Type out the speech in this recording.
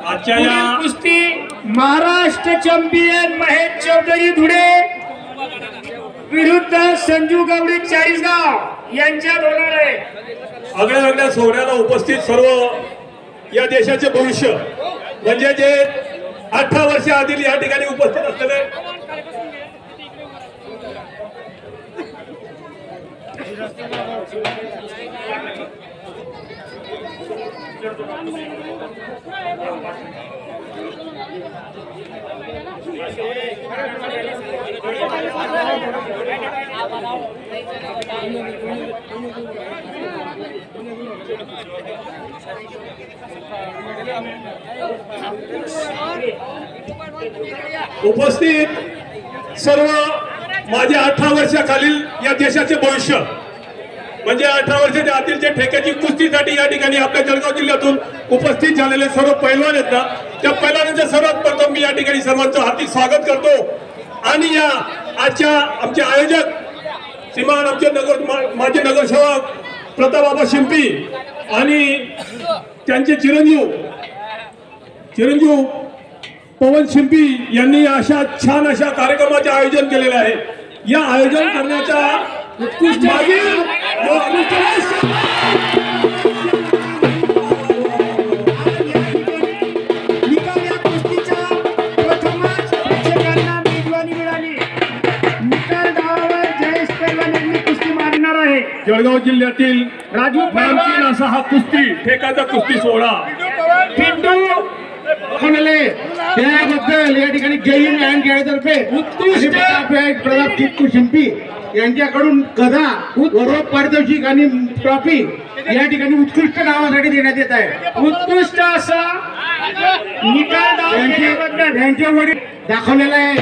आजच्या या कुस्ती महाराष्ट्र चॅम्पियन महेश चौधरी धुळे विरुद्ध संजू गावडे चाळीसगाव यांच्यात होणार आहे। आगळ्या वेगळ्या सोहळ्याला उपस्थित सर्व या देशाचे भविष्य म्हणजे जे 18 वर्ष आधी या ठिकाणी उपस्थित असलेले उपस्थित सर्व माझे 18 वर्षाखालील या देशाचे भविष्य म्हणजे 18 वर्षाच्या आतील जे ठेक्याची कुस्तीसाठी या ठिकाणी आपल्या जळगाव जिल्ह्यातून उपस्थित झालेले सर्व पैलवान आहेत ना, त्या पैलवानांचे सर्वात प्रथम मी या ठिकाणी सर्वांचं हार्दिक स्वागत करतो। आणि या आजच्या आमचे आयोजक श्रीमान आमचे माझे नगरसेवक प्रतापबाबा शिंपी आणि त्यांचे चिरंजीव पवन शिंपी यांनी अशा छान अशा कार्यक्रमाचे आयोजन केलेले आहे। या आयोजन करण्याचा उत्कृष्ट जळगाव जिल्ह्यातील राजू प्राचीन असा हा कुस्ती ठेकाचा कुस्ती सोहळा त्याबद्दल या ठिकाणी जय हिंद व्यायाम खेळातर्फे उत्कृष्ट प्रताप चित्तू शिंपी यांच्याकडून गदा व रोख पारितोषिक आणि ट्रॉफी या ठिकाणी उत्कृष्ट नावासाठी देण्यात येत आहे। उत्कृष्ट असा निकाल त्यांच्या वडील दाखवलेला आहे।